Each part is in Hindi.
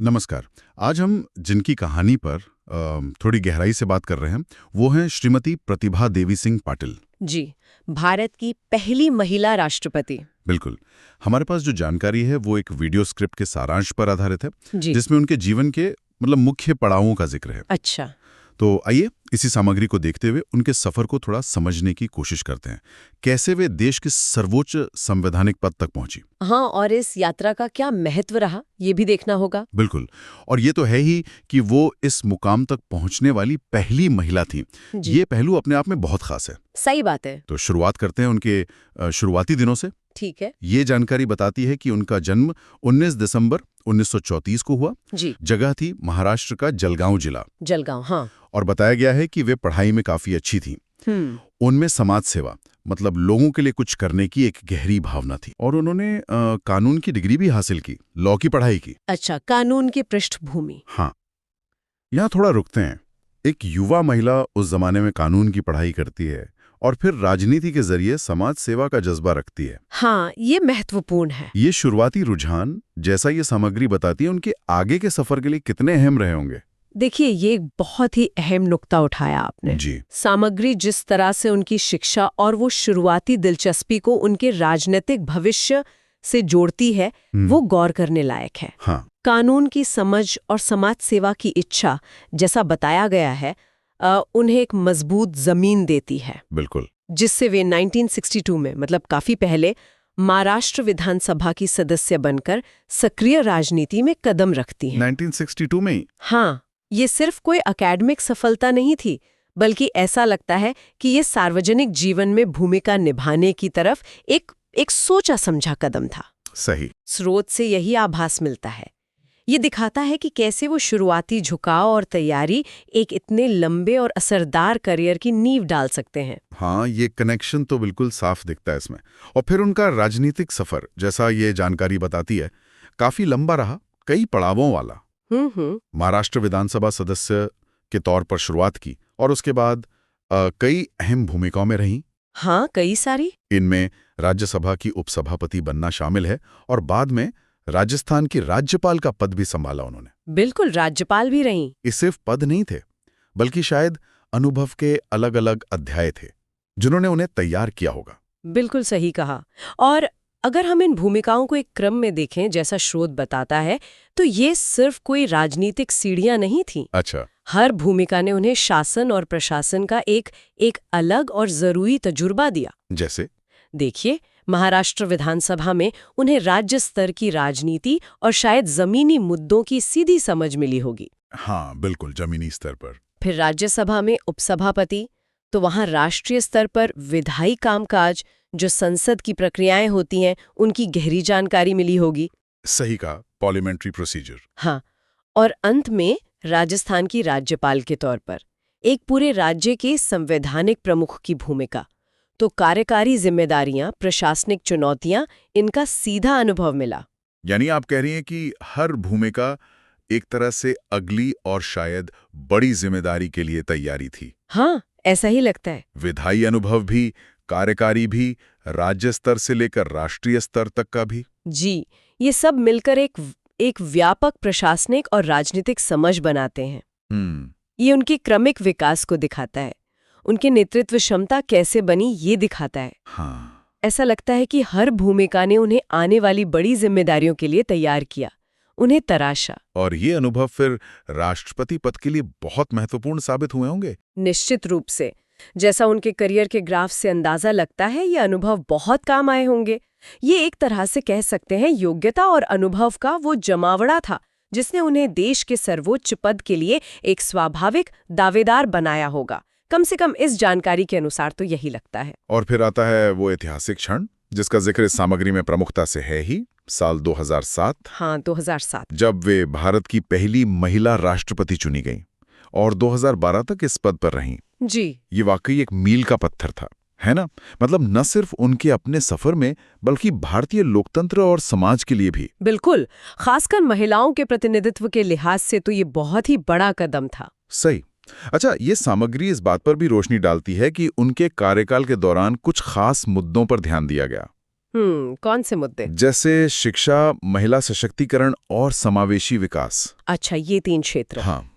नमस्कार। आज हम जिनकी कहानी पर थोड़ी गहराई से बात कर रहे हैं वो हैं श्रीमती प्रतिभा देवी सिंह पाटिल। जी। भारत की पहली महिला राष्ट्रपति। बिल्कुल। हमारे पास जो जानकारी है वो एक वीडियो स्क्रिप्ट के सारांश पर आधारित है, जी। जिसमें उनके जीवन के मुख्य पड़ावों का जिक्र है। अच्छा। तो आइए इसी सामग्री को देखते हुए उनके सफर को थोड़ा समझने की कोशिश करते हैं। कैसे वे देश के सर्वोच्च संवैधानिक पद तक पहुंची। हाँ, और इस यात्रा का क्या महत्व रहा ये भी देखना होगा। बिल्कुल। और ये तो है ही कि वो इस मुकाम तक पहुंचने वाली पहली महिला थी। जी। ये पहलू अपने आप में बहुत खास है। सही बात है। तो शुरुआत करते हैं उनके शुरुआती दिनों से। ठीक है। ये जानकारी बताती है कि उनका जन्म 19 दिसंबर 1934 को हुआ। जी। जगह थी महाराष्ट्र का जलगांव जिला। जलगांव, हाँ। और बताया गया है कि वे पढ़ाई में काफी अच्छी थी। उनमें समाज सेवा लोगों के लिए कुछ करने की एक गहरी भावना थी। और उन्होंने कानून की डिग्री भी हासिल की, लॉ की पढ़ाई की। अच्छा, कानून की पृष्ठभूमि। हाँ, यहाँ थोड़ा रुकते हैं। एक युवा महिला उस जमाने में कानून की पढ़ाई करती है और फिर राजनीति के जरिए समाज सेवा का जज्बा रखती है। हाँ, ये महत्वपूर्ण है। ये शुरुआती रुझान, जैसा ये सामग्री बताती है, उनके आगे के सफर के लिए कितने अहम रहे होंगे। देखिए, ये एक बहुत ही अहम नुक्ता उठाया आपने। जी। सामग्री जिस तरह से उनकी शिक्षा और वो शुरुआती दिलचस्पी को उनके राजनीतिक भविष्य से जोड़ती है, वो गौर करने लायक है। हाँ। कानून की समझ और समाज सेवा की इच्छा, जैसा बताया गया है, उन्हें एक मजबूत जमीन देती है। बिल्कुल। जिससे वे 1962 में, काफी पहले, महाराष्ट्र विधानसभा की सदस्य बनकर सक्रिय राजनीति में कदम रखती हैं। 1962 में ही? हाँ, ये सिर्फ कोई एकेडमिक सफलता नहीं थी, बल्कि ऐसा लगता है कि ये सार्वजनिक जीवन में भूमिका निभाने की तरफ एक सोचा समझा कदम था। सही। स्रोत से यही आभास मिलता है। ये दिखाता है कि कैसे वो शुरुआती झुकाव और तैयारी एक इतने लंबे और असरदार करियर की नींव डाल सकते हैं। हाँ, ये कनेक्शन तो बिल्कुल साफ दिखता है इसमें। और फिर उनका राजनीतिक सफर, जैसा ये जानकारी बताती है, काफी लंबा रहा, कई पड़ावों वाला। महाराष्ट्र विधानसभा सदस्य के तौर पर शुरुआत की और उसके बाद कई अहम भूमिकाओं में रहीं। हाँ, कई सारी। इनमें राज्यसभा की उपसभापति बनना शामिल है और बाद में राजस्थान की राज्यपाल का पद भी संभाला उन्होंने। बिल्कुल, राज्यपाल भी रहीं। ये सिर्फ पद नहीं थे, बल्कि शायद अनुभव के अलग अलग अध्याय थे जिन्होंने उन्हें तैयार किया होगा। बिल्कुल सही कहा। और अगर हम इन भूमिकाओं को एक क्रम में देखें, जैसा स्रोत बताता है, तो ये सिर्फ कोई राजनीतिक सीढ़ियां नहीं थीं। अच्छा। हर भूमिका ने उन्हें शासन और प्रशासन का एक अलग और जरूरी तजुर्बा दिया। जैसे देखिए, महाराष्ट्र विधानसभा में उन्हें राज्य स्तर की राजनीति और शायद जमीनी मुद्दों की सीधी समझ मिली होगी। हाँ, बिल्कुल, जमीनी स्तर पर। फिर राज्यसभा में उपसभापति, तो वहां राष्ट्रीय स्तर पर विधायी कामकाज, जो संसद की प्रक्रियाएं होती हैं, उनकी गहरी जानकारी मिली होगी। सही कहा, पार्लियामेंट्री प्रोसीजर। हाँ, और अंत में राजस्थान की राज्यपाल के तौर पर एक पूरे राज्य के संवैधानिक प्रमुख की भूमिका। तो कार्यकारी जिम्मेदारियां, प्रशासनिक चुनौतियां, इनका सीधा अनुभव मिला। यानी आप कह रही हैं कि हर भूमिका एक तरह से अगली और शायद बड़ी जिम्मेदारी के लिए तैयारी थी। हाँ, ऐसा ही लगता है। विधायी अनुभव भी, कार्यकारी भी, राज्य स्तर से लेकर राष्ट्रीय स्तर तक का भी। जी, ये सब मिलकर एक व्यापक प्रशासनिक और राजनीतिक समझ बनाते हैं। ये उनके क्रमिक विकास को दिखाता है, उनकी नेतृत्व क्षमता कैसे बनी ये दिखाता है। हाँ। ऐसा लगता है कि हर भूमिका ने उन्हें आने वाली बड़ी जिम्मेदारियों के लिए तैयार किया, उन्हें तराशा। और ये अनुभव फिर राष्ट्रपति पद के लिए बहुत महत्वपूर्ण साबित हुए होंगे। निश्चित रूप से। जैसा उनके करियर के ग्राफ से अंदाजा लगता है, ये अनुभव बहुत काम आए होंगे। ये एक तरह से कह सकते हैं योग्यता और अनुभव का वो जमावड़ा था जिसने उन्हें देश के सर्वोच्च पद के लिए एक स्वाभाविक दावेदार बनाया होगा। कम से कम इस जानकारी के अनुसार तो यही लगता है। और फिर आता है वो ऐतिहासिक क्षण जिसका जिक्र इस सामग्री में प्रमुखता से है ही, साल 2007। हाँ, 2007, जब वे भारत की पहली महिला राष्ट्रपति चुनी गईं और 2012 तक इस पद पर रहीं। जी। ये वाकई एक मील का पत्थर था, है ना? न सिर्फ उनके अपने सफर में, बल्कि भारतीय लोकतंत्र और समाज के लिए भी। बिल्कुल, खासकर महिलाओं के प्रतिनिधित्व के लिहाज से तो ये बहुत ही बड़ा कदम था। सही। अच्छा, ये सामग्री इस बात पर भी रोशनी डालती है कि उनके कार्यकाल के दौरान कुछ खास मुद्दों पर ध्यान दिया गया। कौन से मुद्दे? जैसे शिक्षा, महिला सशक्तिकरण और समावेशी विकास। अच्छा, ये 3 क्षेत्र। हाँ,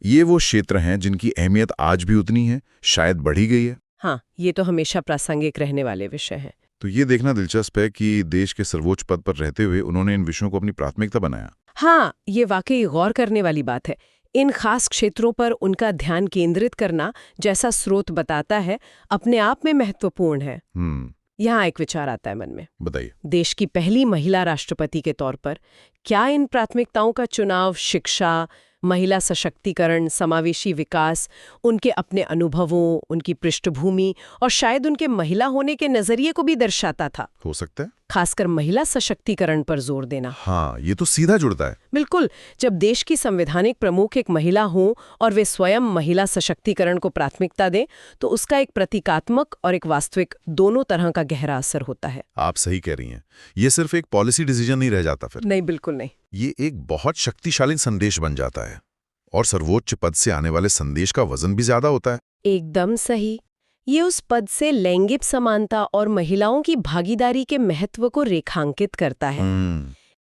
ये वो क्षेत्र हैं जिनकी अहमियत आज भी उतनी है, शायद बढ़ी गई है। हाँ, ये तो हमेशा प्रासंगिक रहने वाले विषय हैं। तो ये देखना दिलचस्प है कि देश के सर्वोच्च पद पर रहते हुए उन्होंने इन विषयों को अपनी प्राथमिकता बनाया। हाँ, ये वाकई गौर करने वाली बात है। इन खास क्षेत्रों पर उनका ध्यान केंद्रित करना, जैसा स्रोत बताता है, अपने आप में महत्वपूर्ण है। यहाँ एक विचार आता है मन में। बताइए। देश की पहली महिला राष्ट्रपति के तौर पर क्या इन प्राथमिकताओं का चुनाव शिक्षा, महिला सशक्तिकरण, समावेशी विकास, उनके अपने अनुभवों, उनकी पृष्ठभूमि और शायद उनके महिला होने के नजरिए को भी दर्शाता था? हो सकता है। खासकर महिला सशक्तिकरण पर जोर देना। हाँ, ये तो सीधा जुड़ता है। बिल्कुल। जब देश की संवैधानिक प्रमुख एक महिला हो और वे स्वयं महिला सशक्तिकरण को प्राथमिकता दें, तो उसका एक प्रतीकात्मक और एक वास्तविक दोनों तरह का गहरा असर होता है। आप सही कह रही हैं। ये सिर्फ एक पॉलिसी डिसीजन नहीं रह जाता फिर। नहीं, बिल्कुल नहीं। ये एक बहुत शक्तिशाली संदेश बन जाता है और सर्वोच्च पद से आने वाले संदेश का वजन भी ज्यादा होता है। एकदम सही। ये उस पद से लैंगिक समानता और महिलाओं की भागीदारी के महत्व को रेखांकित करता है।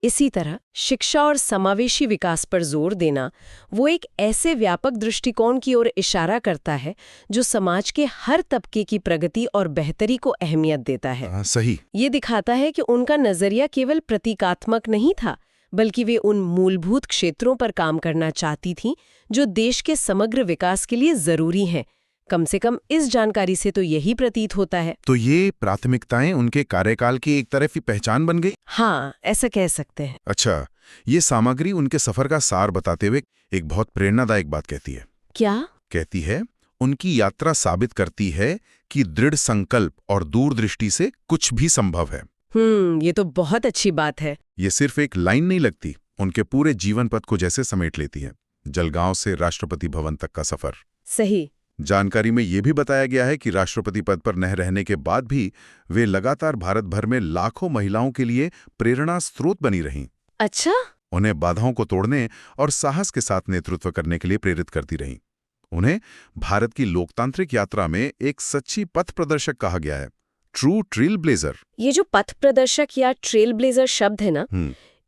इसी तरह शिक्षा और समावेशी विकास पर जोर देना वो एक ऐसे व्यापक दृष्टिकोण की ओर इशारा करता है जो समाज के हर तबके की प्रगति और बेहतरी को अहमियत देता है। सही। ये दिखाता है कि उनका नजरिया केवल प्रतीकात्मक नहीं था, बल्कि वे उन मूलभूत क्षेत्रों पर काम करना चाहती थीं जो देश के समग्र विकास के लिए जरूरी हैं। कम से कम इस जानकारी से तो यही प्रतीत होता है। तो ये प्राथमिकताएं उनके कार्यकाल की एक तरफ ही पहचान बन गई? हाँ, ऐसा कह सकते हैं। अच्छा, ये सामग्री उनके सफर का सार बताते हुए एक बहुत प्रेरणादायक बात कहती है। क्या कहती है? उनकी यात्रा साबित करती है कि दृढ़ संकल्प और दूरदृष्टि से कुछ भी संभव है। ये तो बहुत अच्छी बात है। ये सिर्फ एक लाइन नहीं लगती, उनके पूरे जीवन पथ को जैसे समेट लेती है। जलगांव से राष्ट्रपति भवन तक का सफर। सही। जानकारी में ये भी बताया गया है कि राष्ट्रपति पद पर न रहने के बाद भी वे लगातार भारत भर में लाखों महिलाओं के लिए प्रेरणा स्रोत बनी रहीं। अच्छा। उन्हें बाधाओं को तोड़ने और साहस के साथ नेतृत्व करने के लिए प्रेरित करती रहीं। उन्हें भारत की लोकतांत्रिक यात्रा में एक सच्ची पथ प्रदर्शक कहा गया है, ट्रू ट्रेल ब्लेजर। ये जो पथ प्रदर्शक या ट्रेल ब्लेजर शब्द है ना,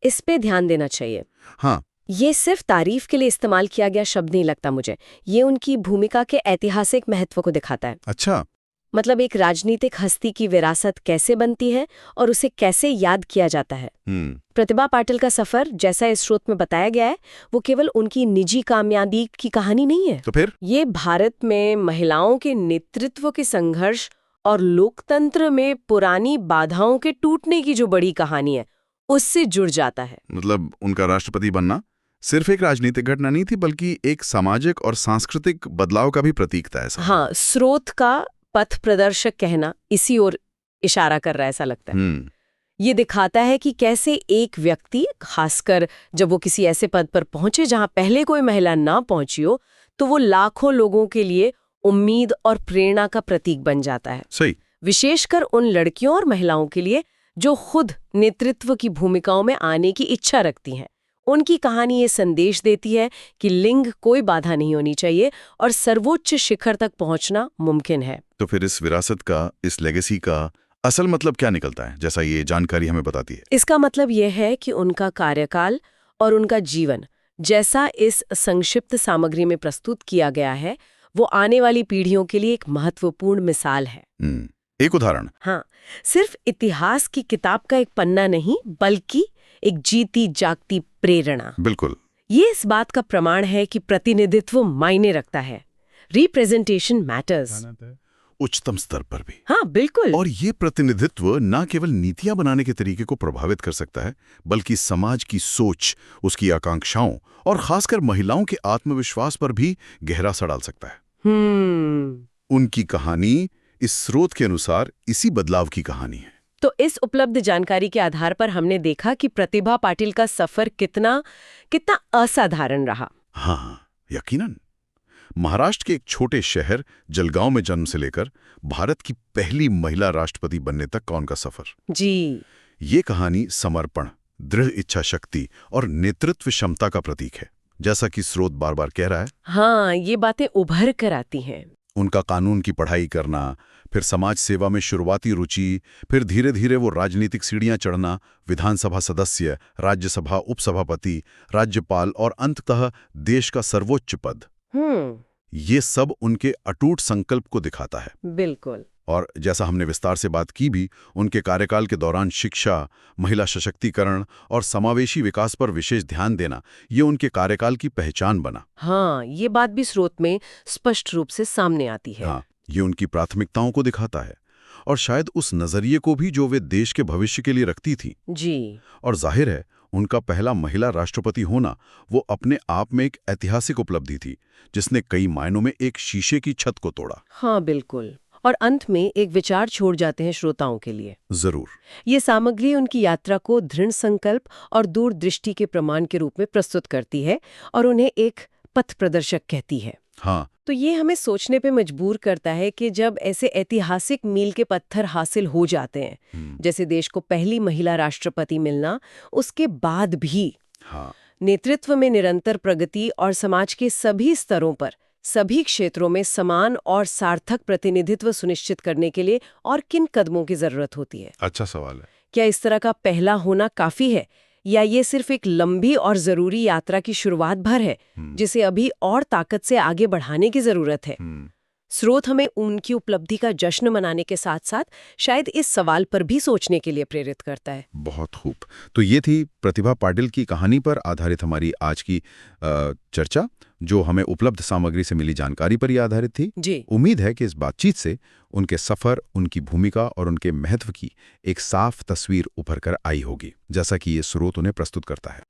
इस पे ध्यान देना चाहिए। हाँ, ये सिर्फ तारीफ के लिए इस्तेमाल किया गया शब्द नहीं लगता मुझे। ये उनकी भूमिका के ऐतिहासिक महत्व को दिखाता है। अच्छा। मतलब एक राजनीतिक हस्ती की विरासत कैसे बनती है और उसे कैसे याद किया जाता है। प्रतिभा पाटिल का सफर, जैसा इस स्रोत में बताया गया है, वो केवल उनकी निजी कामयाबी की कहानी नहीं है। तो फिर ये भारत में महिलाओं के नेतृत्व के संघर्ष और लोकतंत्र में पुरानी बाधाओं के टूटने की जो बड़ी कहानी है, उससे जुड़ जाता है। मतलब उनका राष्ट्रपति बनना सिर्फ एक राजनीतिक घटना नहीं थी, बल्कि एक सामाजिक और सांस्कृतिक बदलाव का भी प्रतीक था। ऐसा हाँ, स्रोत का पथ प्रदर्शक कहना इसी ओर इशारा कर रहा है, ऐसा लगता है। ये दिखाता है कि कैसे एक व्यक्ति, खासकर जब वो किसी ऐसे पद पर पहुंचे जहां पहले कोई महिला ना पहुंची हो, तो वो लाखों लोगों के लिए उम्मीद और प्रेरणा का प्रतीक बन जाता है। सही। विशेषकर उन लड़कियों और महिलाओं के लिए जो खुद नेतृत्व की भूमिकाओं में आने की इच्छा रखती हैं। उनकी कहानी ये संदेश देती है कि लिंग कोई बाधा नहीं होनी चाहिए और सर्वोच्च शिखर तक पहुंचना मुमकिन है। तो फिर इस विरासत का, इस लेगेसी का असल मतलब क्या निकलता है, जैसा ये जानकारी हमें बताती है? इसका मतलब यह है कि उनका कार्यकाल और उनका जीवन, जैसा इस संक्षिप्त सामग्री में प्रस्तुत किया गया है, वो आने वाली पीढ़ियों के लिए एक महत्वपूर्ण मिसाल है। एक उदाहरण? हाँ, सिर्फ इतिहास की किताब का एक पन्ना नहीं, बल्कि एक जीती जागती प्रेरणा। बिल्कुल। ये इस बात का प्रमाण है कि प्रतिनिधित्व मायने रखता है। Representation matters. उच्चतम स्तर पर भी। हाँ, बिल्कुल। और ये प्रतिनिधित्व न केवल नीतियां बनाने के तरीके को प्रभावित कर सकता है, बल्कि समाज की सोच, उसकी आकांक्षाओं और खासकर महिलाओं के आत्मविश्वास पर भी गहरा असर डाल सकता है। उनकी कहानी इस स्रोत के अनुसार इसी बदलाव की कहानी है। तो इस उपलब्ध जानकारी के आधार पर हमने देखा कि प्रतिभा पाटिल का सफर कितना असाधारण रहा। हाँ, यकीनन। महाराष्ट्र के एक छोटे शहर जलगांव में जन्म से लेकर भारत की पहली महिला राष्ट्रपति बनने तक का उनका सफर। जी। ये कहानी समर्पण, दृढ़ इच्छा शक्ति और नेतृत्व क्षमता का प्रतीक है, जैसा कि स्रोत बार बार कह रहा है। हाँ, ये बातें उभर कर आती हैं। उनका कानून की पढ़ाई करना, फिर समाज सेवा में शुरुआती रुचि, फिर धीरे धीरे वो राजनीतिक सीढ़ियां चढ़ना, विधानसभा सदस्य, राज्यसभा उपसभापति, राज्यपाल और अंततः देश का सर्वोच्च पद। ये सब उनके अटूट संकल्प को दिखाता है। बिल्कुल। और जैसा हमने विस्तार से बात की भी, उनके कार्यकाल के दौरान शिक्षा, महिला सशक्तिकरण और समावेशी विकास पर विशेष ध्यान देना, ये उनके कार्यकाल की पहचान बना। हाँ, ये बात भी स्रोत में स्पष्ट रूप से सामने आती है। हाँ, ये उनकी प्राथमिकताओं को दिखाता है और शायद उस नजरिए को भी जो वे देश के भविष्य के लिए रखती थी। जी। और जाहिर है, उनका पहला महिला राष्ट्रपति होना वो अपने आप में एक ऐतिहासिक उपलब्धि थी, जिसने कई मायनों में एक शीशे की छत को तोड़ा। हाँ, बिल्कुल। और अंत में एक विचार छोड़ जाते हैं श्रोताओं के लिए। जरूर। ये सामग्री उनकी यात्रा को दृढ़ संकल्प और दूरदृष्टि के प्रमाण के रूप में प्रस्तुत करती है और उन्हें एक पथ प्रदर्शक कहती है। हाँ। तो ये हमें सोचने पे मजबूर करता है कि जब ऐसे ऐतिहासिक मील के पत्थर हासिल हो जाते हैं, जैसे देश को पहली महिला राष्ट्रपति मिलना, उसके बाद भी हाँ, नेतृत्व में निरंतर प्रगति और समाज के सभी स्तरों पर, सभी क्षेत्रों में समान और सार्थक प्रतिनिधित्व सुनिश्चित करने के लिए और किन कदमों की जरूरत होती है? अच्छा सवाल है। क्या इस तरह का पहला होना काफी है, या ये सिर्फ एक लंबी और जरूरी यात्रा की शुरुआत भर है, जिसे अभी और ताकत से आगे बढ़ाने की जरूरत है? स्रोत हमें उनकी उपलब्धि का जश्न मनाने के साथ साथ शायद इस सवाल पर भी सोचने के लिए प्रेरित करता है। बहुत खूब। तो ये थी प्रतिभा पाटिल की कहानी पर आधारित हमारी आज की चर्चा, जो हमें उपलब्ध सामग्री से मिली जानकारी पर ही आधारित थी। जी। उम्मीद है कि इस बातचीत से उनके सफर, उनकी भूमिका और उनके महत्व की एक साफ तस्वीर उभर कर आई होगी, जैसा कि ये स्रोत उन्हें प्रस्तुत करता है।